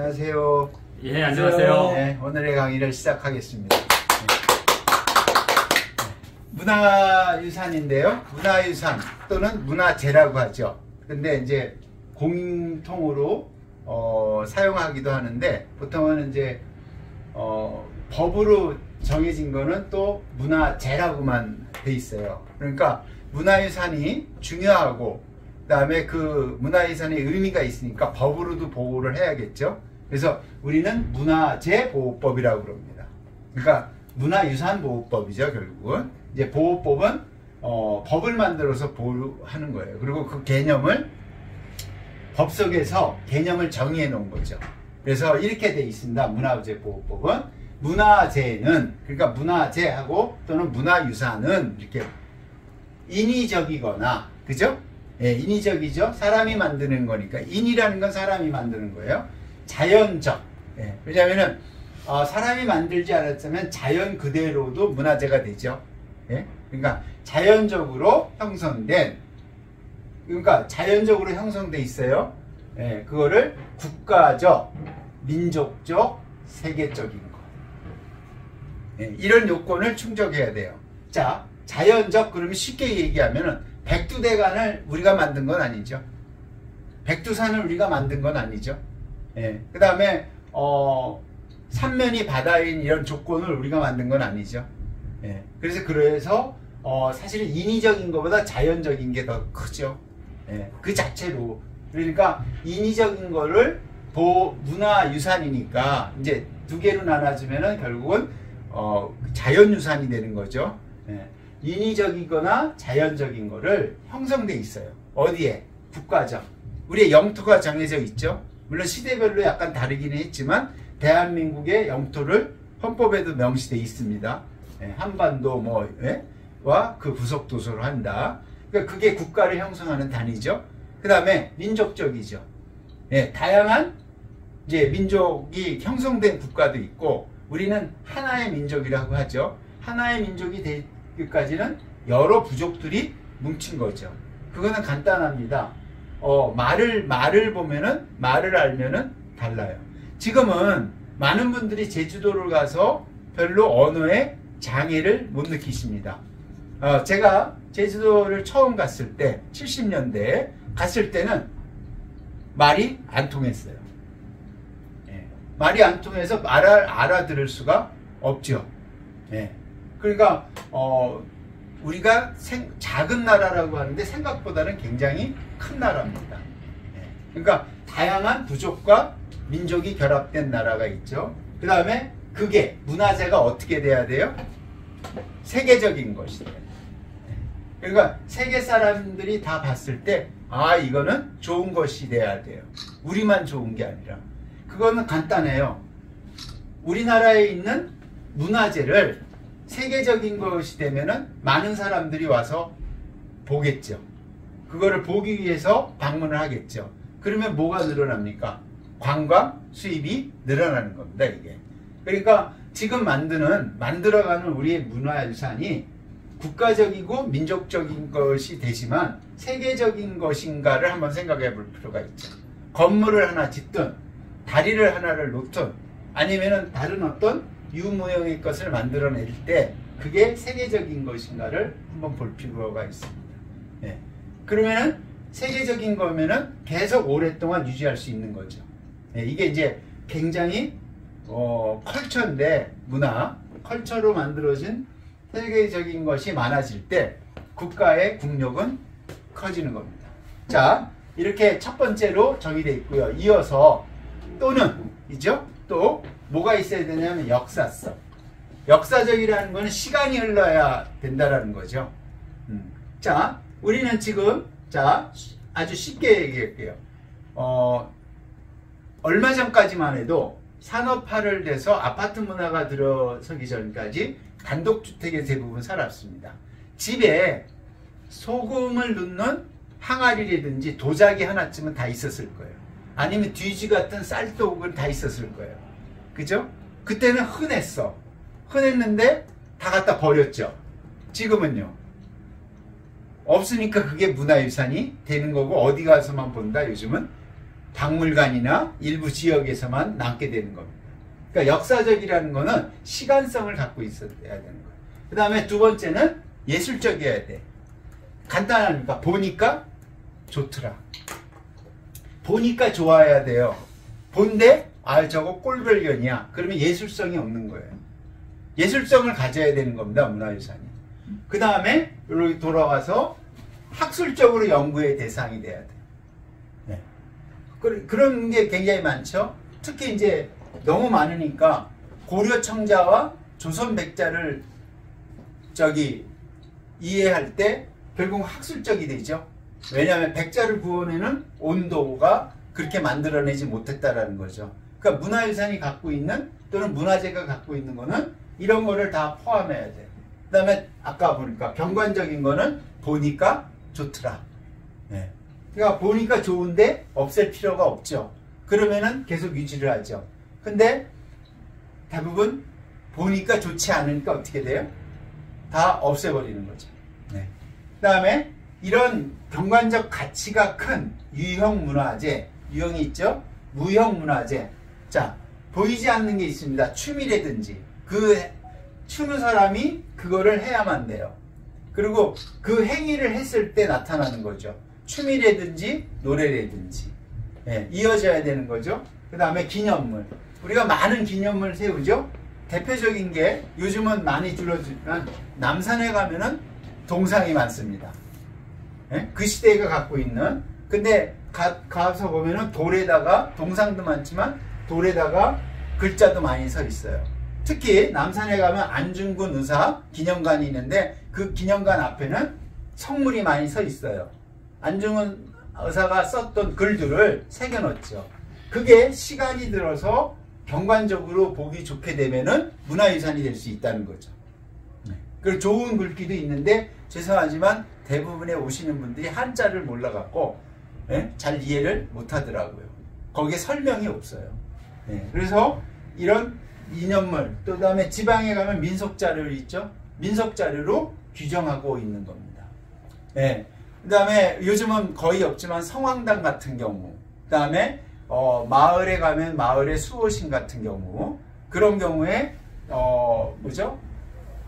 안녕하세요. 예, 안녕하세요. 네, 오늘의 강의를 시작하겠습니다. 네. 문화유산인데요. 문화유산 또는 문화재라고 하죠. 근데 이제 공통으로 사용하기도 하는데 보통은 이제 법으로 정해진 거는 또 문화재라고만 돼 있어요. 그러니까 문화유산이 중요하고 그 다음에 그 문화유산의 의미가 있으니까 법으로도 보호를 해야겠죠. 그래서 우리는 문화재보호법이라고 그럽니다. 그러니까 문화유산보호법이죠. 결국은 이제 보호법은 법을 만들어서 보호하는 거예요. 그리고 그 개념을 법 속에서 개념을 정의해 놓은 거죠. 그래서 이렇게 돼 있습니다. 문화재보호법은 문화재는, 그러니까 문화재하고 또는 문화유산은 이렇게 인위적이거나, 그죠? 예, 인위적이죠. 사람이 만드는 거니까. 인이라는 건 사람이 만드는 거예요. 자연적. 예, 왜냐하면은 사람이 만들지 않았으면 자연 그대로도 문화재가 되죠. 예? 그러니까 자연적으로 형성된, 그러니까 자연적으로 형성돼 있어요. 예, 그거를 국가적, 민족적, 세계적인 거. 예, 이런 요건을 충족해야 돼요. 자, 자연적, 그러면 쉽게 얘기하면은 백두대간을 우리가 만든 건 아니죠. 백두산을 우리가 만든 건 아니죠. 예, 그 다음에 삼면이 바다인 이런 조건을 우리가 만든 건 아니죠. 예, 그래서 사실은 인위적인 것보다 자연적인 게 더 크죠. 예, 그 자체로. 그러니까 인위적인 거를 문화유산이니까 이제 두 개로 나눠주면은 결국은 자연유산이 되는 거죠. 예, 인위적이거나 자연적인 거를 형성돼 있어요. 어디에? 국가적. 우리의 영토가 정해져 있죠. 물론 시대별로 약간 다르기는 했지만 대한민국의 영토를 헌법에도 명시되어 있습니다. 예, 한반도 와 그 부속 도서로 한다. 그러니까 그게 국가를 형성하는 단위죠. 그 다음에 민족적이죠. 예, 다양한 이제 민족이 형성된 국가도 있고, 우리는 하나의 민족이라고 하죠. 하나의 민족이 되기까지는 여러 부족들이 뭉친 거죠. 그거는 간단합니다. 말을 보면은, 말을 알면은 달라요. 지금은 많은 분들이 제주도를 가서 별로 언어에 장애를 못 느끼십니다. 제가 제주도를 처음 갔을 때 70년대에 갔을 때는 말이 안 통했어요. 예, 말이 안 통해서 알아들을 수가 없죠. 예, 그러니까 우리가 작은 나라라고 하는데 생각보다는 굉장히 큰 나라입니다. 예, 그러니까 다양한 부족과 민족이 결합된 나라가 있죠. 그 다음에 그게 문화재가 어떻게 돼야 돼요? 세계적인 것이 돼요. 그러니까 세계 사람들이 다 봤을 때 이거는 좋은 것이 돼야 돼요. 우리만 좋은 게 아니라. 그거는 간단해요. 우리나라에 있는 문화재를 세계적인 것이 되면은 많은 사람들이 와서 보겠죠. 그거를 보기 위해서 방문을 하겠죠. 그러면 뭐가 늘어납니까? 관광 수입이 늘어나는 겁니다, 이게. 그러니까 지금 만들어가는 우리의 문화유산이 국가적이고 민족적인 것이 되지만 세계적인 것인가를 한번 생각해 볼 필요가 있죠. 건물을 하나 짓든 다리를 하나를 놓든 아니면은 다른 어떤 유무형의 것을 만들어낼 때 그게 세계적인 것인가를 한번 볼 필요가 있습니다. 예. 그러면은 세계적인 거면은 계속 오랫동안 유지할 수 있는 거죠. 예. 이게 이제 굉장히 컬처인데, 컬처로 만들어진 세계적인 것이 많아질 때 국가의 국력은 커지는 겁니다. 자, 이렇게 첫 번째로 정의되어 있고요. 이어서 또는 이죠? 또 뭐가 있어야 되냐면 역사성. 역사적이라는 것은 시간이 흘러야 된다라는 거죠. 자, 우리는 지금 아주 쉽게 얘기할게요. 얼마 전까지만 해도 산업화를 돼서 아파트 문화가 들어서기 전까지 단독주택에 대부분 살았습니다. 집에 소금을 넣는 항아리라든지 도자기 하나쯤은 다 있었을 거예요. 아니면 뒤지 같은 쌀독은 다 있었을 거예요. 그죠? 그때는 흔했는데 다 갖다 버렸죠. 지금은요. 없으니까 그게 문화유산이 되는 거고, 어디 가서만 본다, 요즘은. 박물관이나 일부 지역에서만 남게 되는 겁니다. 그러니까 역사적이라는 거는 시간성을 갖고 있어야 되는 거예요. 그 다음에 두 번째는 예술적이어야 돼. 간단하니까 보니까 좋더라. 보니까 좋아야 돼요. 본데 아 저거 꼴별견이야. 그러면 예술성이 없는 거예요. 예술성을 가져야 되는 겁니다. 문화유산이. 그 다음에 여기 돌아와서 학술적으로 연구의 대상이 돼야 돼요. 네. 그런 게 굉장히 많죠. 특히 이제 너무 많으니까 고려 청자와 조선 백자를 이해할 때 결국 학술적이 되죠. 왜냐하면 백자를 구원에는 온도가 그렇게 만들어내지 못했다라는 거죠. 그러니까 문화유산이 갖고 있는 또는 문화재가 갖고 있는 거는 이런 거를 다 포함해야 돼요. 그 다음에 아까 보니까 경관적인 거는 보니까 좋더라. 네. 그러니까 보니까 좋은데 없앨 필요가 없죠. 그러면은 계속 유지를 하죠. 근데 대부분 보니까 좋지 않으니까 어떻게 돼요? 다 없애버리는 거죠. 네. 그 다음에 이런 경관적 가치가 큰 유형 문화재, 유형이 있죠? 무형 문화재. 자, 보이지 않는 게 있습니다. 춤이라든지. 그 추는 사람이 그거를 해야만 돼요. 그리고 그 행위를 했을 때 나타나는 거죠. 춤이라든지 노래라든지. 네, 이어져야 되는 거죠. 그 다음에 기념물. 우리가 많은 기념물 세우죠? 대표적인 게 요즘은 많이 줄어들지만 남산에 가면은 동상이 많습니다. 네? 그 시대가 갖고 있는. 근데 가서 보면은 돌에다가 동상도 많지만 돌에다가 글자도 많이 서 있어요. 특히 남산에 가면 안중근 의사 기념관이 있는데 그 기념관 앞에는 성물이 많이 서 있어요. 안중근 의사가 썼던 글들을 새겨놓죠. 그게 시간이 들어서 경관적으로 보기 좋게 되면은 문화유산이 될 수 있다는 거죠. 그리고 좋은 글귀도 있는데 죄송하지만 대부분에 오시는 분들이 한자를 몰라갖고 잘 이해를 못하더라고요. 거기에 설명이 없어요. 그래서 이런 이념물, 또 다음에 지방에 가면 민속자료 있죠? 민속자료로 규정하고 있는 겁니다. 그 다음에 요즘은 거의 없지만 성황당 같은 경우, 그 다음에 마을에 가면 마을의 수호신 같은 경우, 그런 경우에 뭐죠?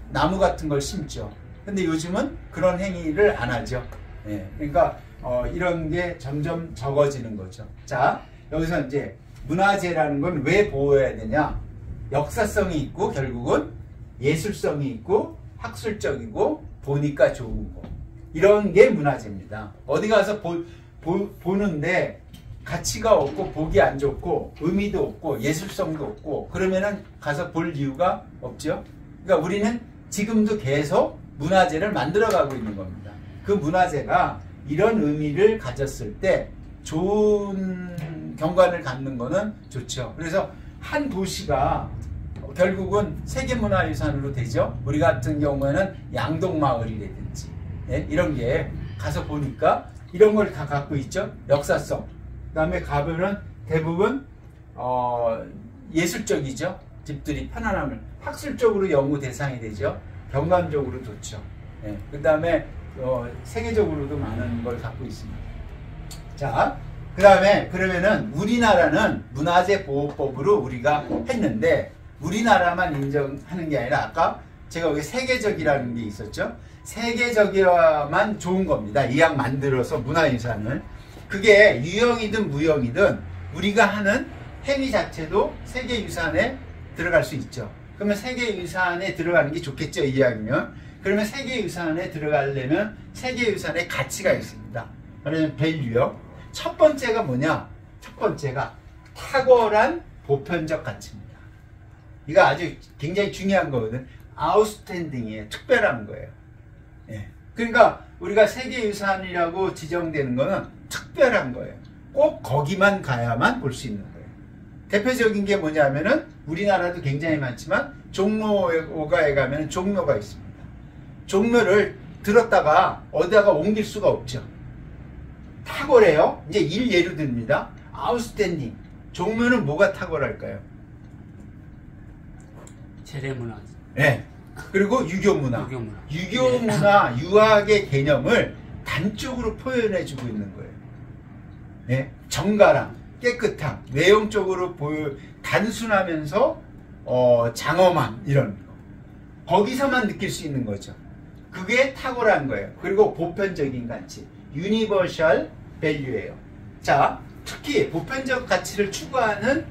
나무 같은 걸 심죠. 근데 요즘은 그런 행위를 안 하죠. 그러니까 이런 게 점점 적어지는 거죠. 자, 여기서 이제 문화재라는 건 왜 보호해야 되냐? 역사성이 있고 결국은 예술성이 있고 학술적이고 보니까 좋은 거. 이런 게 문화재입니다. 어디 가서 보는데 가치가 없고 보기 안 좋고 의미도 없고 예술성도 없고 그러면은 가서 볼 이유가 없죠. 그러니까 우리는 지금도 계속 문화재를 만들어가고 있는 겁니다. 그 문화재가 이런 의미를 가졌을 때 좋은 경관을 갖는 거는 좋죠. 그래서 한 도시가 결국은 세계문화유산으로 되죠. 우리 같은 경우에는 양동마을이라든지 이런 게 가서 보니까 이런 걸 다 갖고 있죠. 역사성. 그 다음에 가보면 대부분 예술적이죠. 집들이 편안함을 학술적으로 연구 대상이 되죠. 경관적으로 좋죠. 그 다음에 세계적으로도 많은 걸 갖고 있습니다. 자, 그 다음에 그러면은 우리나라는 문화재 보호법으로 우리가 했는데 우리나라만 인정하는 게 아니라 아까 제가 여기 세계적이라는 게 있었죠. 세계적이어야만 좋은 겁니다. 이왕 만들어서 문화유산을. 그게 유형이든 무형이든 우리가 하는 행위 자체도 세계유산에 들어갈 수 있죠. 그러면 세계유산에 들어가는 게 좋겠죠. 이왕이면. 그러면 세계유산에 들어가려면 세계유산의 가치가 있습니다. 그러면 밸류요. 첫 번째가 뭐냐? 첫 번째가 탁월한 보편적 가치입니다. 이거 아주 굉장히 중요한 거거든. 아웃스탠딩이에요. 특별한 거예요. 그러니까 우리가 세계유산이라고 지정되는 거는 특별한 거예요. 꼭 거기만 가야만 볼 수 있는 거예요. 대표적인 게 뭐냐면은 우리나라도 굉장히 많지만 종로에 가면 종묘가 있습니다. 종묘를 들었다가 어디다가 옮길 수가 없죠. 탁월해요. 이제 일 예로 듭니다. 아웃스탠딩. 종묘는 뭐가 탁월할까요? 세례문화. 네. 그리고 유교문화. 유교문화, 네. 유학의 개념을 단적으로 표현해주고 있는 거예요. 네. 정가랑. 깨끗함, 외형적으로 단순하면서 장엄함 이런 거. 거기서만 느낄 수 있는 거죠. 그게 탁월한 거예요. 그리고 보편적인 가치, 유니버셜 밸류예요. 자, 특히 보편적 가치를 추구하는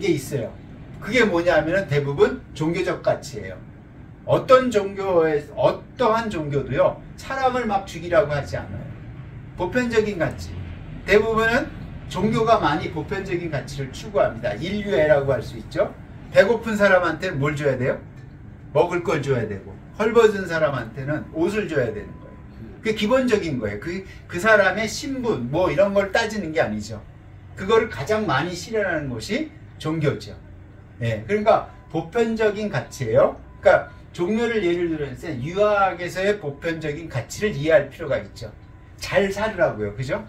게 있어요. 그게 뭐냐면 대부분 종교적 가치예요. 어떠한 종교도요, 사람을 막 죽이라고 하지 않아요. 보편적인 가치. 대부분은 종교가 많이 보편적인 가치를 추구합니다. 인류애라고 할 수 있죠. 배고픈 사람한테는 뭘 줘야 돼요? 먹을 걸 줘야 되고, 헐벗은 사람한테는 옷을 줘야 되는 거예요. 그게 기본적인 거예요. 그 사람의 신분, 뭐 이런 걸 따지는 게 아니죠. 그거를 가장 많이 실현하는 것이 종교죠. 예, 그러니까 보편적인 가치예요. 그러니까 종교를 예를 들어서 유학에서의 보편적인 가치를 이해할 필요가 있죠. 잘 살으라고요. 그죠?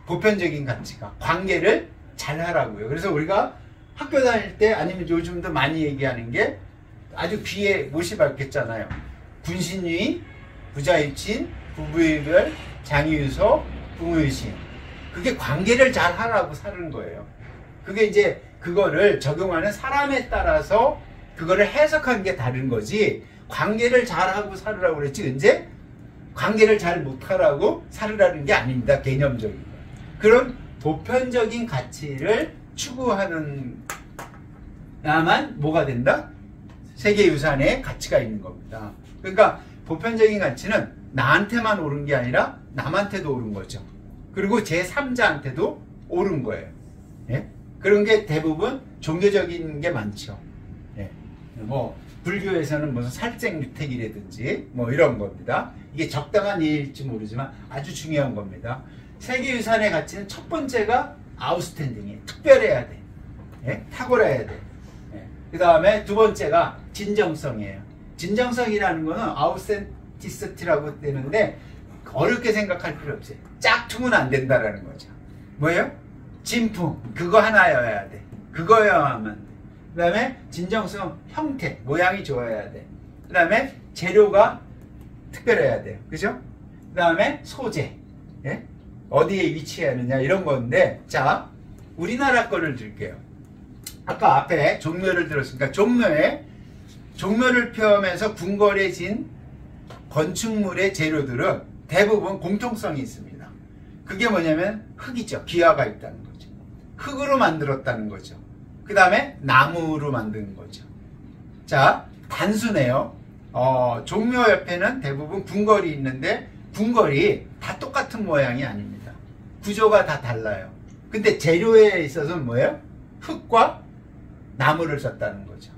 보편적인 가치가. 관계를 잘 하라고요. 그래서 우리가 학교 다닐 때 아니면 요즘도 많이 얘기하는 게 아주 귀에 못이 박혔잖아요. 군신유의, 부자입신, 부부의별, 장유유서, 부모유신. 그게 관계를 잘 하라고 사는 거예요. 그게 이제 그거를 적용하는 사람에 따라서 그거를 해석한 게 다른 거지, 관계를 잘하고 살으라고 그랬지 이제 관계를 잘 못하라고 살으라는 게 아닙니다. 개념적인 거. 그런 보편적인 가치를 추구하는 야만 뭐가 된다? 세계유산의 가치가 있는 겁니다. 그러니까 보편적인 가치는 나한테만 옳은 게 아니라 남한테도 옳은 거죠. 그리고 제3자한테도 옳은 거예요. 예? 그런 게 대부분 종교적인 게 많죠. 예. 뭐 불교에서는 무슨 살생유택이라든지 뭐 이런 겁니다. 이게 적당한 예일지 모르지만 아주 중요한 겁니다. 세계유산의 가치는 첫 번째가 아웃스탠딩이에요. 특별해야 돼. 예? 탁월해야 돼. 예. 그 다음에 두 번째가 진정성이에요. 진정성이라는 거는 아웃센티시티라고 되는데 어렵게 생각할 필요 없어요. 짝퉁은 안 된다라는 거죠. 뭐예요? 진품. 그거 하나여야 돼. 그거여야만 돼. 그 다음에 진정성, 형태, 모양이 좋아야 돼. 그 다음에 재료가 특별해야 돼요. 그죠? 그 다음에 소재. 예? 어디에 위치하느냐 이런 건데, 자, 우리나라 거를 들게요. 아까 앞에 종묘를 들었으니까 종묘를 표하면서 궁궐해진 건축물의 재료들은 대부분 공통성이 있습니다. 그게 뭐냐면 흙이죠. 기와가 있다는 거죠. 흙으로 만들었다는 거죠. 그 다음에 나무로 만든 거죠. 자, 단순해요. 종묘 옆에는 대부분 궁궐이 있는데 궁궐이 다 똑같은 모양이 아닙니다. 구조가 다 달라요. 근데 재료에 있어서는 뭐예요? 흙과 나무를 썼다는 거죠.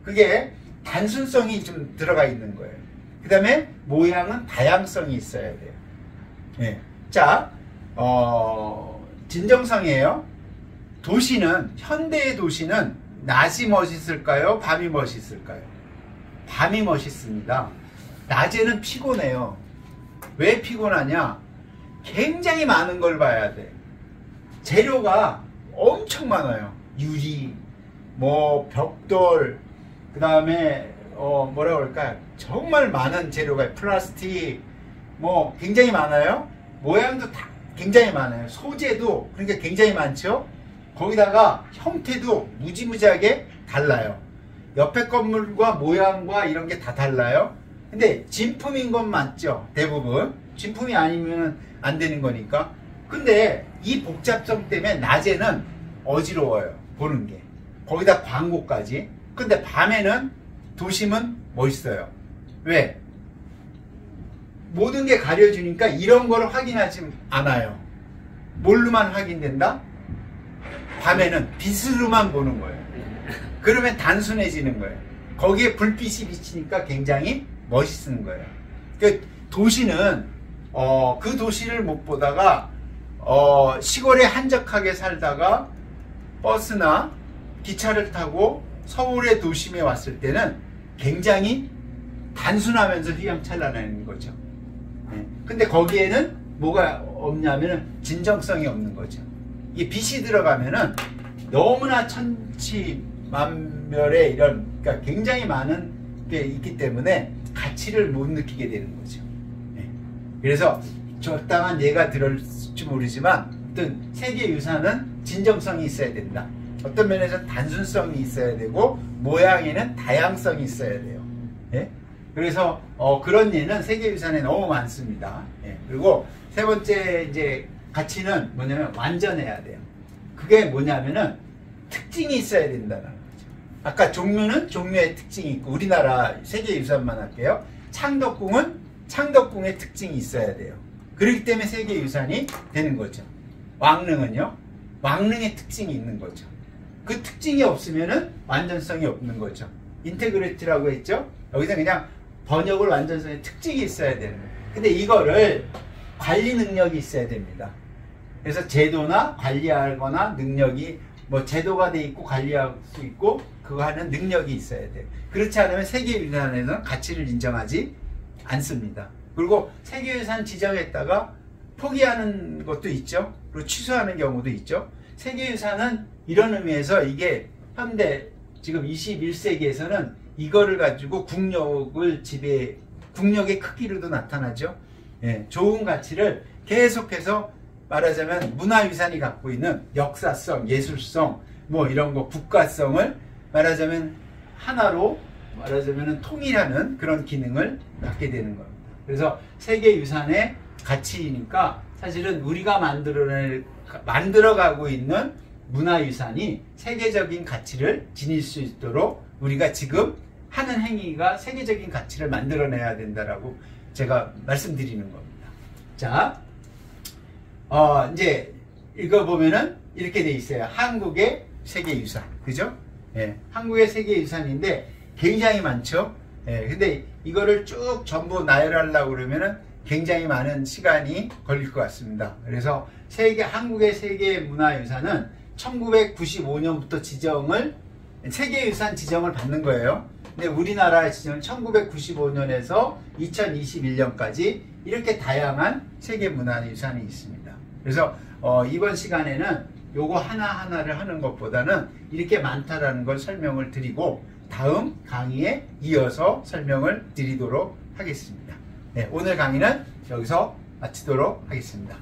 그게 단순성이 좀 들어가 있는 거예요. 그 다음에 모양은 다양성이 있어야 돼요. 네. 자, 진정성이에요. 도시는, 현대의 도시는 낮이 멋있을까요? 밤이 멋있을까요? 밤이 멋있습니다. 낮에는 피곤해요. 왜 피곤하냐? 굉장히 많은 걸 봐야 돼. 재료가 엄청 많아요. 유리, 뭐 벽돌, 그 다음에 뭐라 그럴까요? 정말 많은 재료가, 플라스틱, 뭐 굉장히 많아요. 모양도 다 굉장히 많아요. 소재도 그러니까 굉장히 많죠. 거기다가 형태도 무지무지하게 달라요. 옆에 건물과 모양과 이런 게 다 달라요. 근데 진품인 건 맞죠. 대부분 진품이 아니면 안 되는 거니까. 근데 이 복잡성 때문에 낮에는 어지러워요. 보는 게. 거기다 광고까지. 근데 밤에는 도심은 멋있어요. 왜? 모든 게 가려주니까 이런 걸 확인하지 않아요. 뭘로만 확인된다? 밤에는 빛으로만 보는 거예요. 그러면 단순해지는 거예요. 거기에 불빛이 비치니까 굉장히 멋있는 거예요. 그 도시는 그 도시를 못 보다가 시골에 한적하게 살다가 버스나 기차를 타고 서울의 도심에 왔을 때는 굉장히 단순하면서 휘황찬란한 거죠. 근데 거기에는 뭐가 없냐면 진정성이 없는 거죠. 이 빛이 들어가면은 너무나 천치만별의 이런, 그러니까 굉장히 많은 게 있기 때문에 가치를 못 느끼게 되는 거죠. 그래서 적당한 예가 들을지 모르지만 어떤 세계유산은 진정성이 있어야 된다. 어떤 면에서 단순성이 있어야 되고 모양에는 다양성이 있어야 돼요. 예? 그래서 그런 예는 세계유산에 너무 많습니다. 예. 그리고 세 번째 이제 가치는 뭐냐면 완전해야 돼요. 그게 뭐냐면은 특징이 있어야 된다는 거죠. 아까 종묘는 종묘의 특징이 있고, 우리나라 세계유산만 할게요. 창덕궁은 창덕궁의 특징이 있어야 돼요. 그렇기 때문에 세계유산이 되는 거죠. 왕릉은요, 왕릉의 특징이 있는 거죠. 그 특징이 없으면은 완전성이 없는 거죠. 인테그리티라고 했죠. 여기서 그냥 번역을 완전성의 특징이 있어야 되는 거예요. 근데 이거를 관리 능력이 있어야 됩니다. 그래서 제도나 관리하거나 능력이 뭐 제도가 돼 있고 관리할 수 있고 그거 하는 능력이 있어야 돼요. 그렇지 않으면 세계유산에는 가치를 인정하지 않습니다. 그리고 세계유산 지정했다가 포기하는 것도 있죠. 그리고 취소하는 경우도 있죠. 세계유산은 이런 의미에서 이게 현대 지금 21세기에서는 이거를 가지고 국력을 국력의 크기로도 나타나죠. 예, 좋은 가치를 계속해서 말하자면 문화유산이 갖고 있는 역사성, 예술성, 뭐 이런 거, 국가성을 말하자면 하나로 말하자면 통일하는 그런 기능을 갖게 되는 겁니다. 그래서 세계유산의 가치이니까 사실은 우리가 만들어가고 있는 문화유산이 세계적인 가치를 지닐 수 있도록 우리가 지금 하는 행위가 세계적인 가치를 만들어내야 된다라고 제가 말씀드리는 겁니다. 자, 이제 읽어보면은 이렇게 돼 있어요. 한국의 세계유산. 그죠? 예, 한국의 세계유산인데 굉장히 많죠? 예, 근데 이거를 쭉 전부 나열하려고 그러면은 굉장히 많은 시간이 걸릴 것 같습니다. 그래서 한국의 세계문화유산은 1995년부터 세계유산 지정을 받는 거예요. 근데 우리나라의 지정은 1995년에서 2021년까지 이렇게 다양한 세계문화유산이 있습니다. 그래서 이번 시간에는 요거 하나하나를 하는 것보다는 이렇게 많다라는 걸 설명을 드리고 다음 강의에 이어서 설명을 드리도록 하겠습니다. 네, 오늘 강의는 여기서 마치도록 하겠습니다.